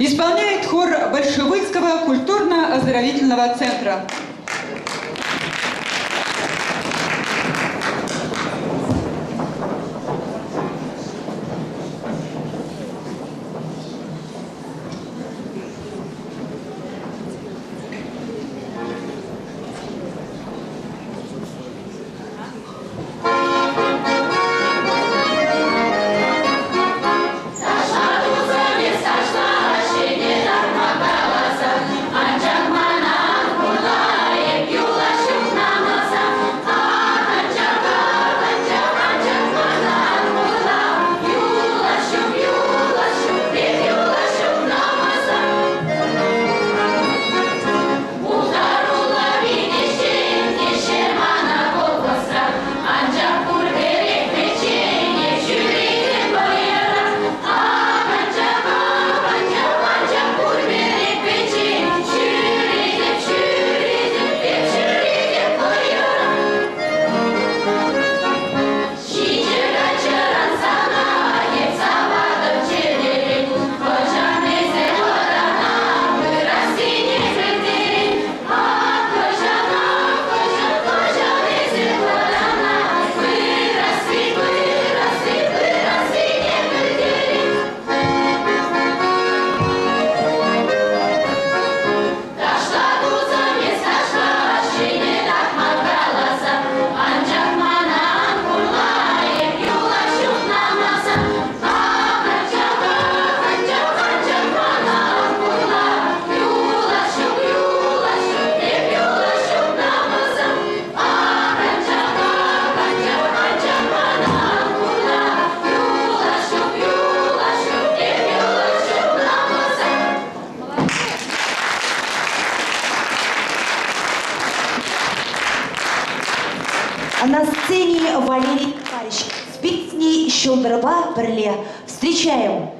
Исполняет хор Большевыцкого культурно-оздоровительного центра. А на сцене Валерий Карич с песней «Щелдырба Берле». Встречаем!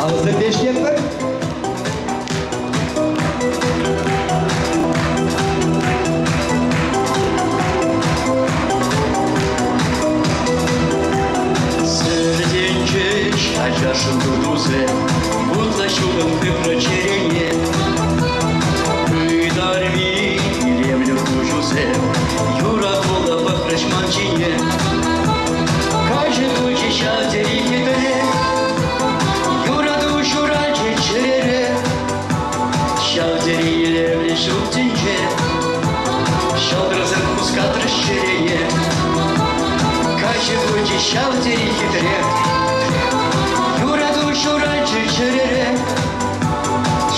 Ağızda beşlik var. Ажашын дұрдузе, бұтла шуғын күпрачерене. Үйдарми, илемлі күжузе, юра қолда бақрыш манчине. Кажы күчі шатері кетіре, юра душу ранче черере. Шатері илемлі шуқтинче, шалдырызын құскатырыш черене. Кажы күчі шатері кетіре, şurancı çerere,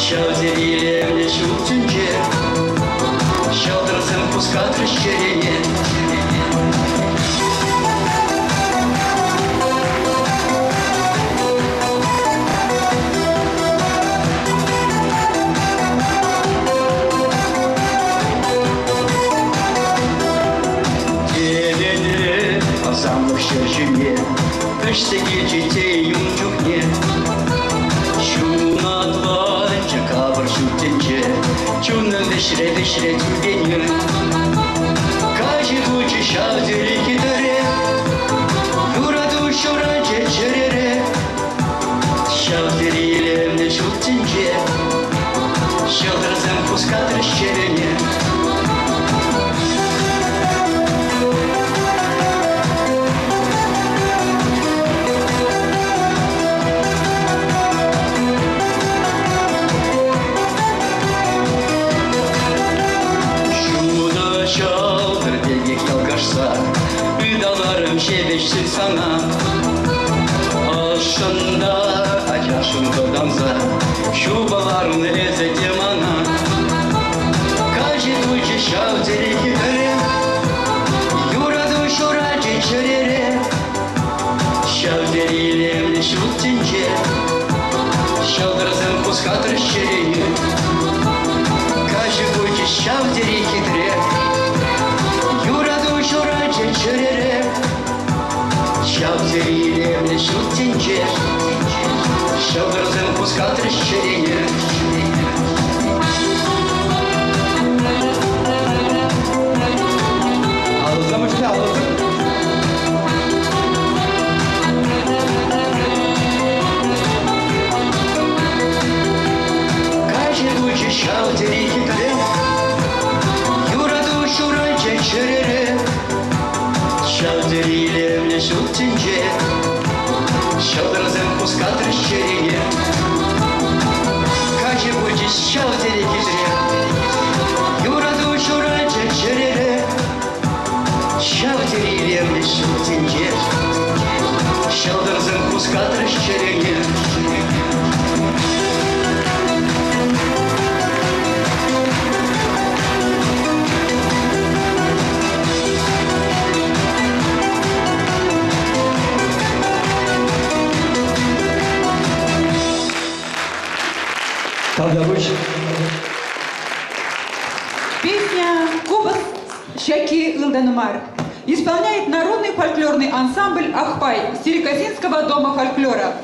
şavzeriyle evle şuttunca, şaldırsın puskatır şereye. Gelene azamlık şerşine, kışta gecete yumcuk ne. Чунын дышре тюгеньер, кажи кучи шавдери кидере, юра душу ранче черере, шавдери илемне шуттинче, шалдырсам пускатыр щерене. Şebeşsin sana aşında acasında damza şubalarını ezetim ana Kaji tuji şavzeri gidere yura duşu racı çerere şavzeriyle evli şuttince şaldırsın puskatır şereye Kaji tuji şavzeri gidere yura duşu racı çerere Şavzeriyle evle şuttince şaldırsın puskatır şereye Чаки Илданмар. Исполняет народный фольклорный ансамбль «Ахпай» Сирекозинского дома фольклора.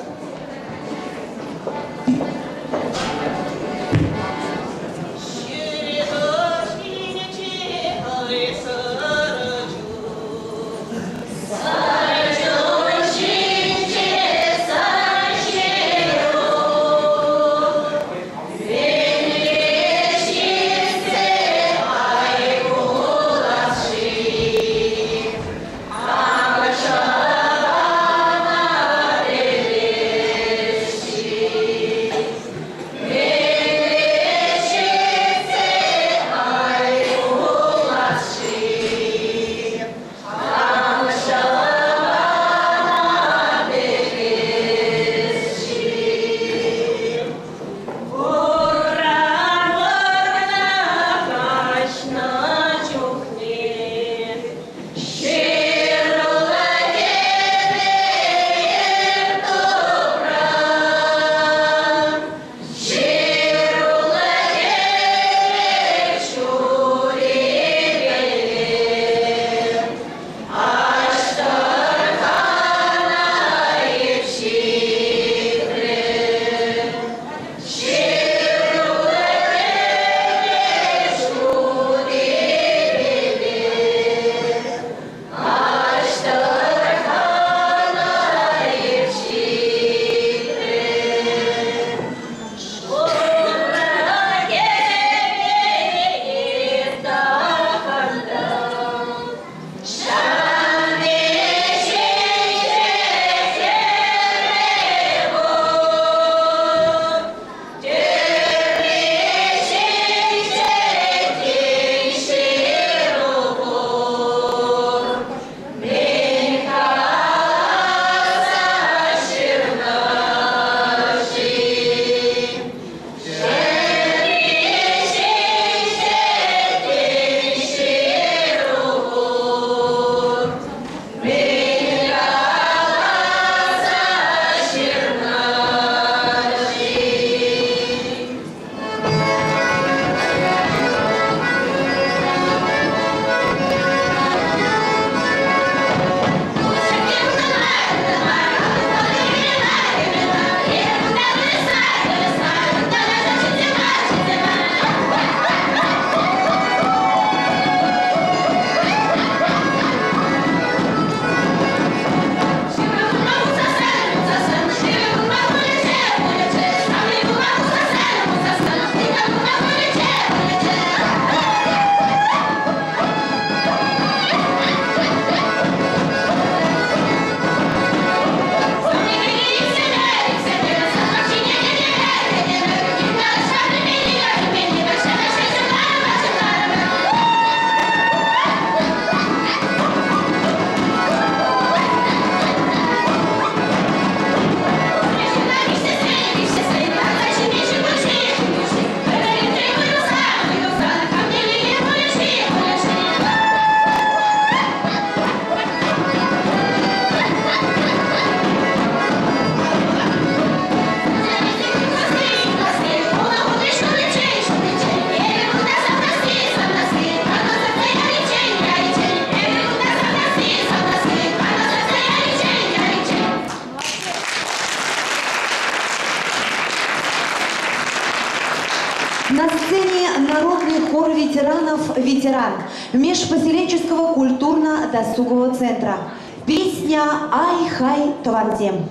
На сцене народный хор ветеранов «Ветеран» межпоселенческого культурно-досугового центра. Песня «Ай-хай Товардем».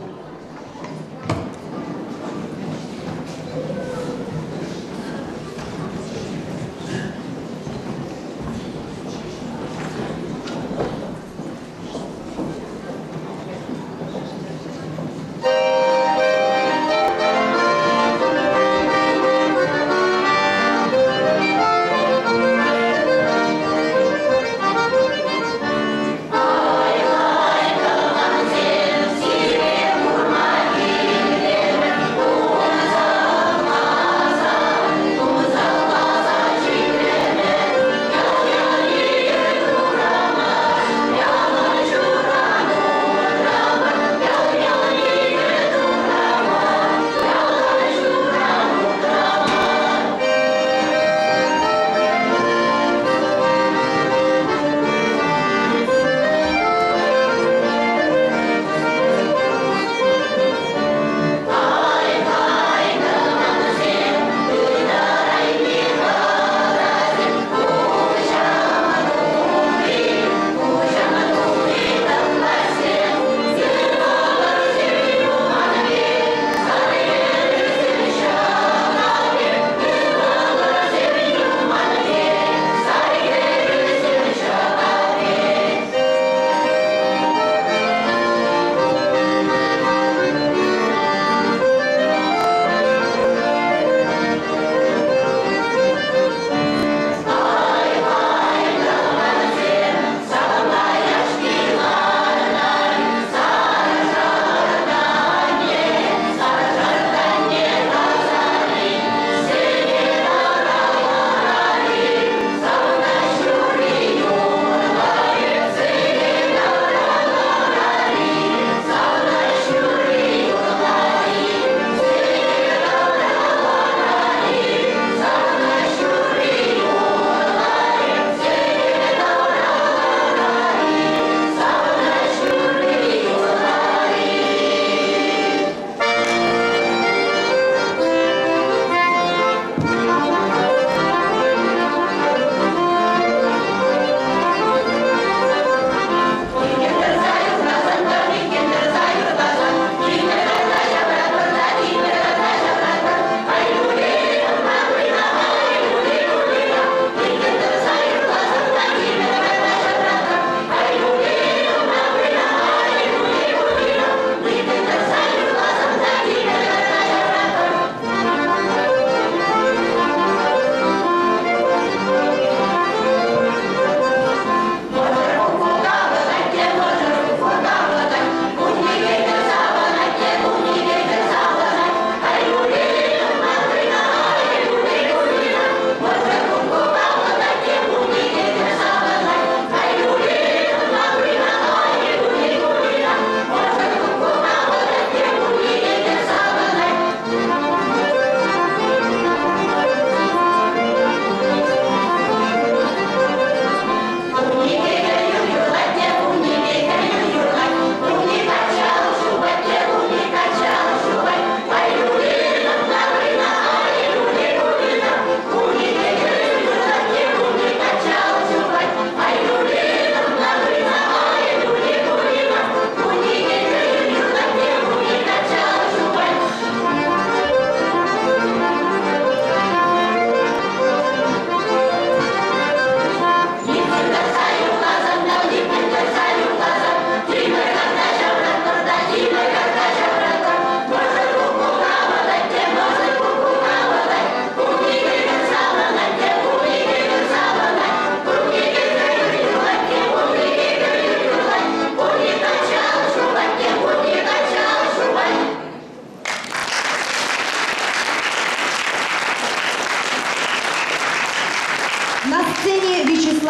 Ай-хай, Товардем,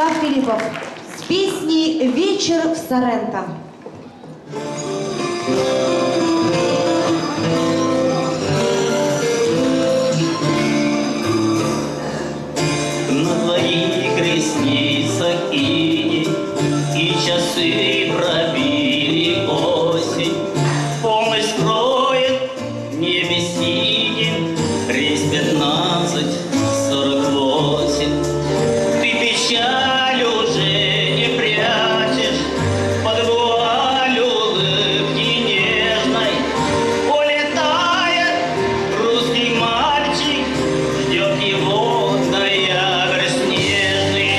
Станислав Филиппов с песней «Вечер в Соренто». На твоих ресницах иней, и часы пробили осень. Полночь скроет в небе синим рейс 1548. Ты печаль уже не прячешь под вуаль улыбки нежной. Улетает русский мальчик, ждет его ноябрь снежный.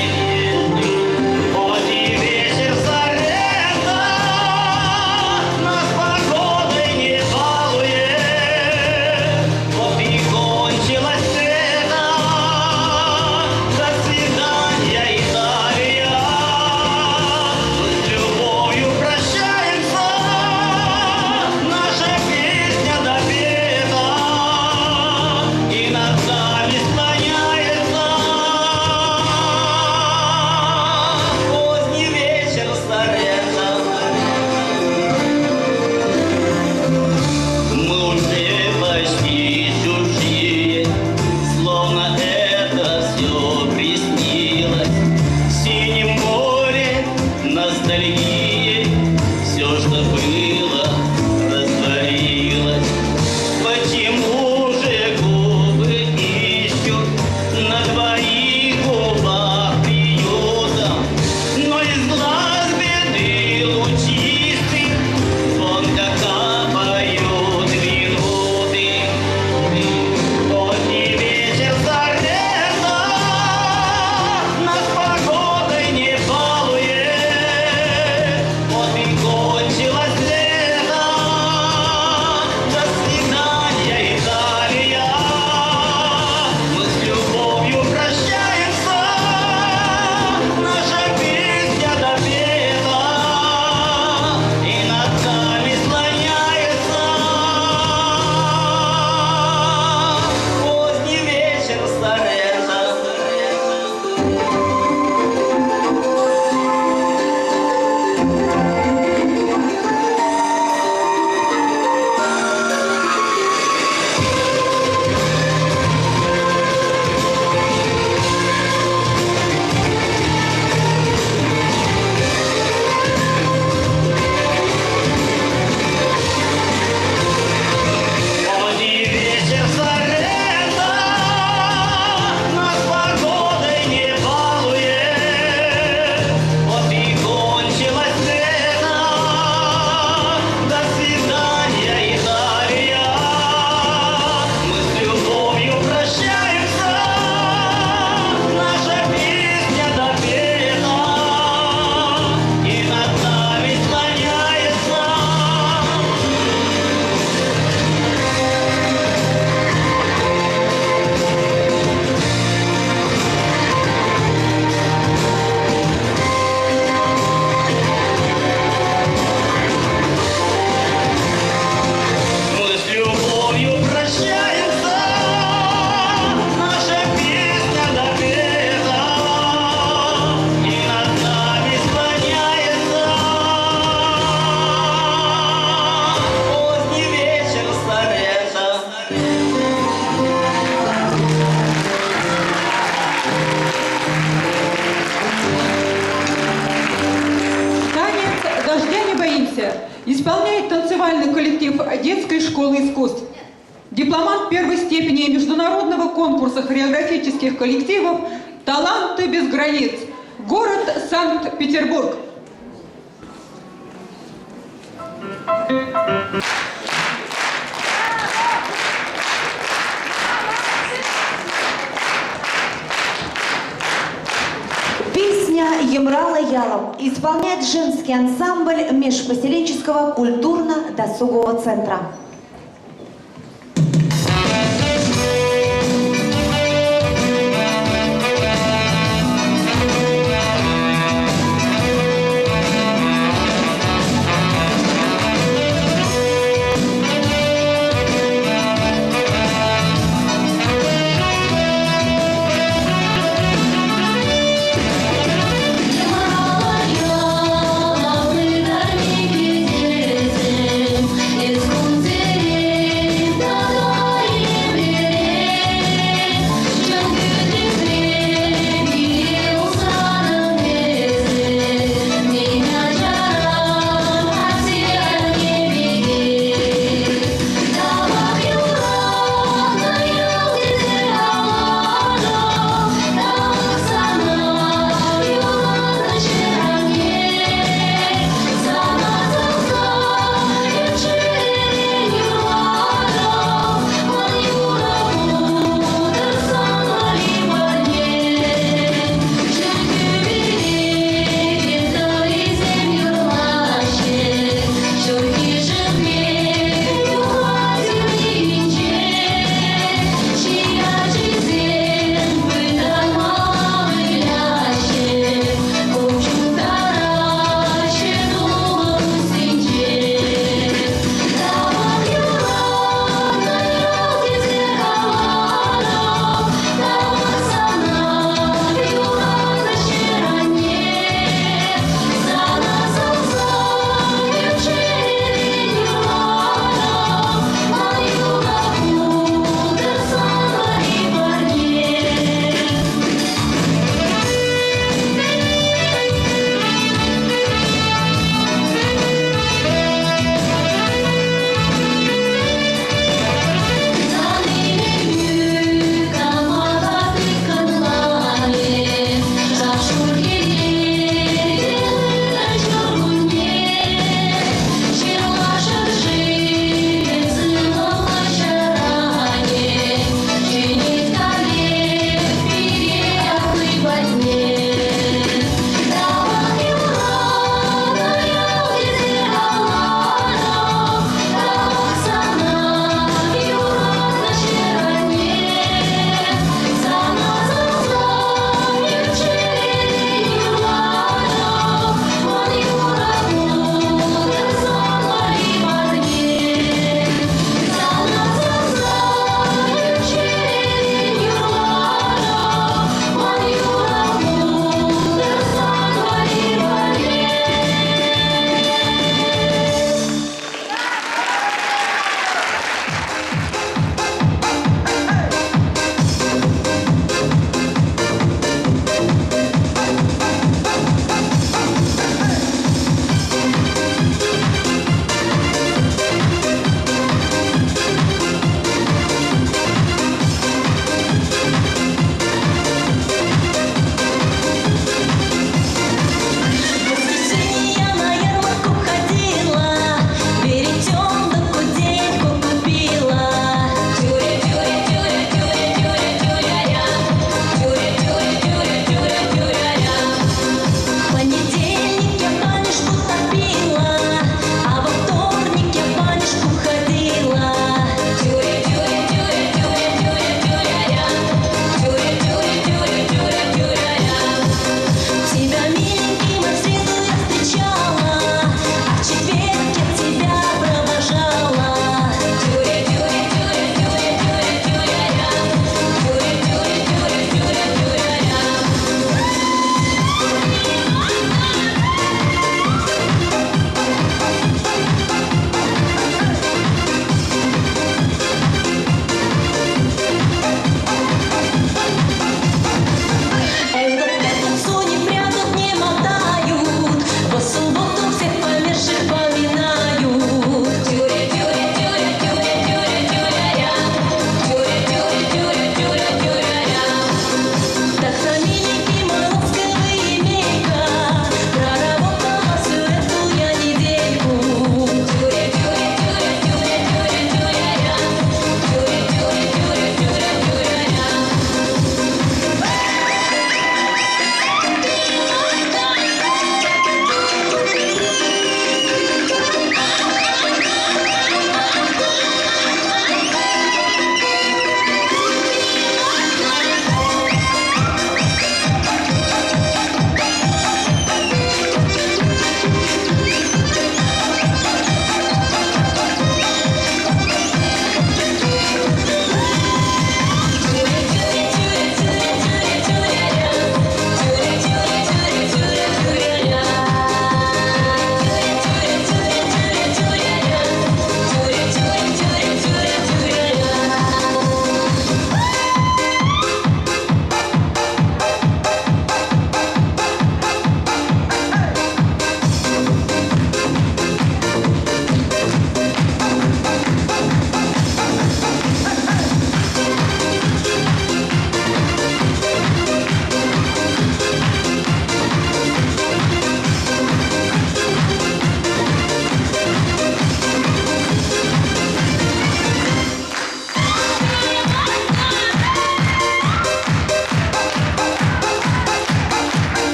Поздний вечер Соренто нас погодой не балует. Вот и кончилось лето, до свидания, Италия. Мы с любовью прощаемся, наша песня допета, и над нами склоняется поздний вечер Соренто. Мы уже почти чужие, словно это все приснилось. В синем море ностальгии все, что было, растворилось. Почему же губы ищут на твоих губах приютом? Но из глаз беды лучистых звонко капают минуты. Поздний вечер Соренто нас погодой не балует. Вот и кончилось лето, до свидания, Италия. Мы с любовью прощаемся, наша песня допета, и над нами склоняется поздний вечер Соренто. Поздний вечер Соренто нас погодой не балует. Вот и кончилось лето, до свидания, Италия. Мы с любовью прощаемся, наша песня допета, и над нами склоняется. Мы с любовью прощаемся, наша песня допета, и над нами склоняется поздний вечер Соренто. Танец «Дождя не боимся» исполняет танцевальный коллектив детской школы искусств. Дипломант первой степени международного конкурса хореографических коллективов «Таланты без границ», город Санкт-Петербург. Песня «Емрала Ялов» исполняет женский ансамбль межпоселенческого культурно-досугового центра.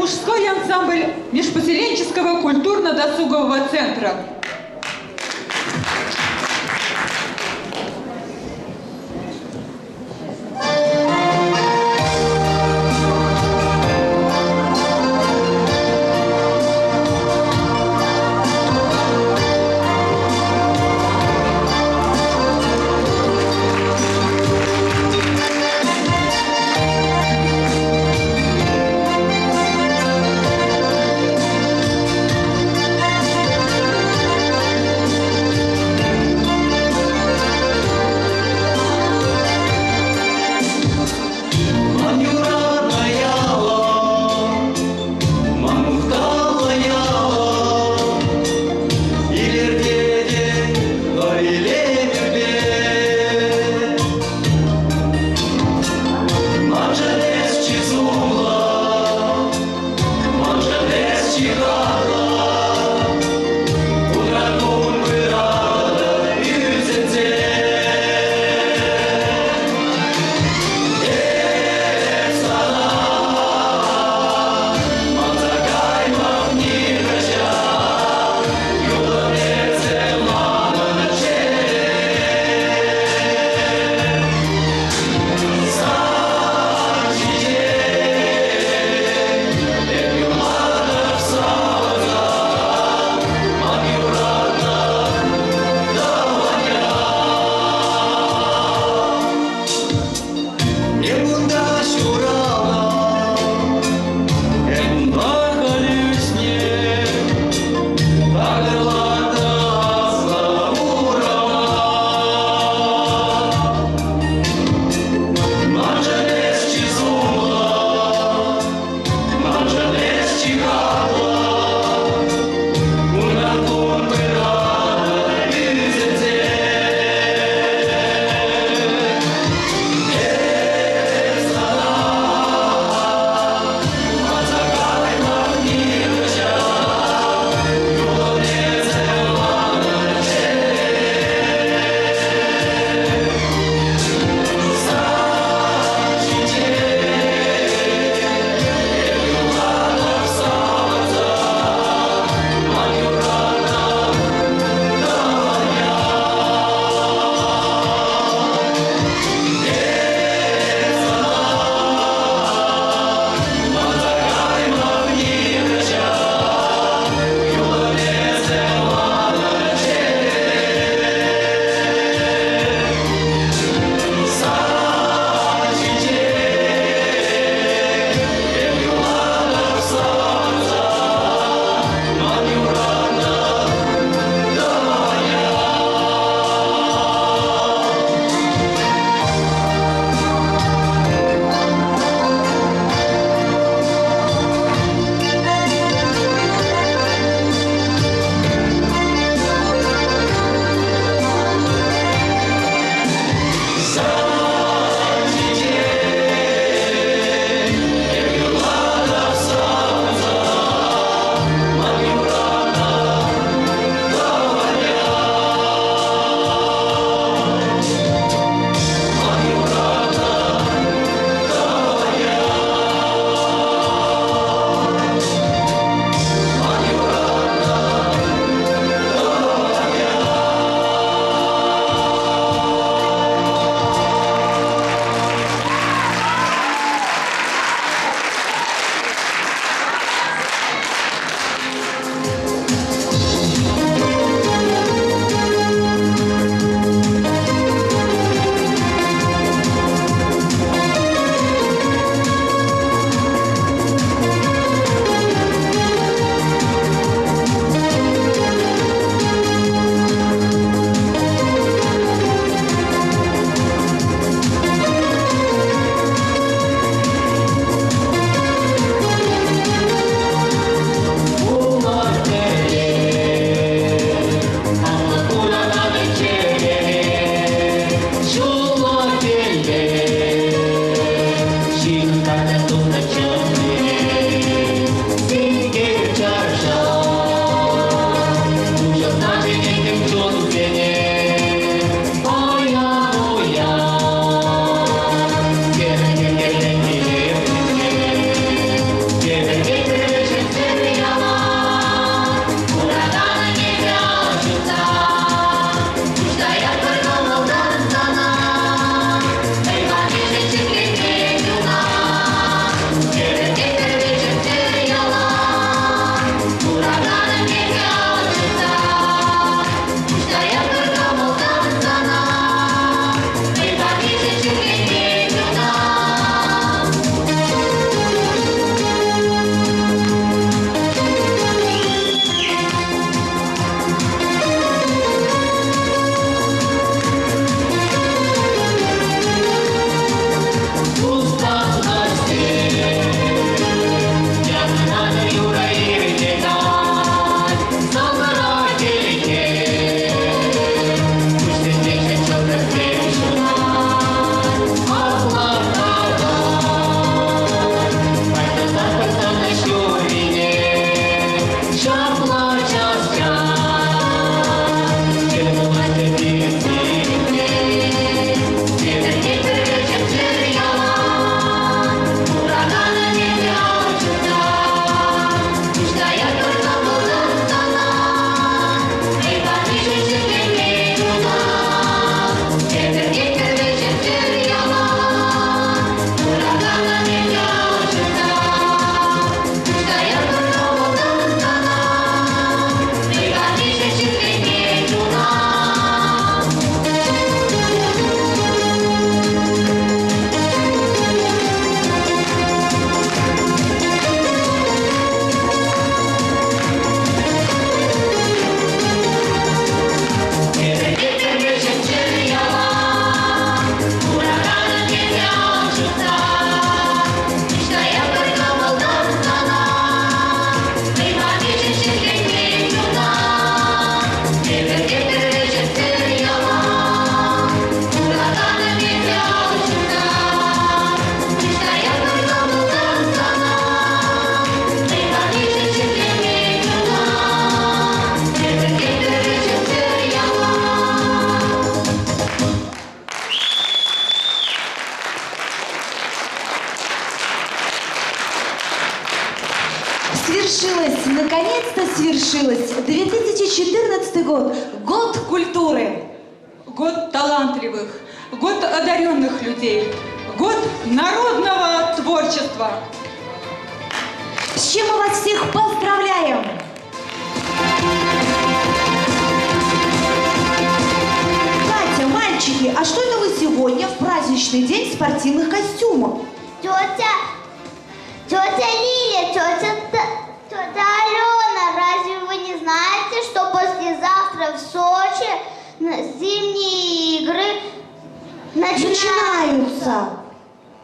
мужской ансамбль межпоселенческого культурно-досугового центра. Свершилось, наконец-то свершилось. 2014 год, год культуры. Год талантливых, год одаренных людей, год народного творчества. С чем мы вас всех поздравляем! Катя, мальчики, а что это вы сегодня в праздничный день в спортивных костюмах? Тетя Лиля, тетя Алена, разве вы не знаете, что послезавтра в Сочи зимние игры Начинаются!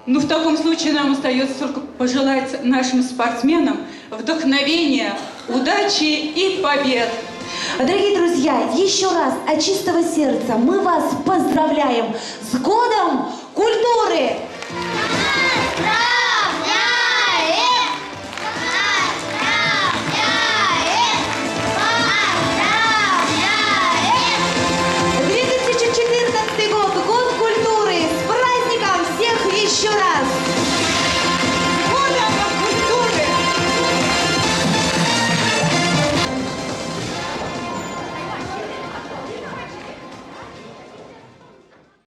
Ну, в таком случае нам остается только пожелать нашим спортсменам вдохновения, удачи и побед. Дорогие друзья, еще раз от чистого сердца мы вас поздравляем с годом культуры!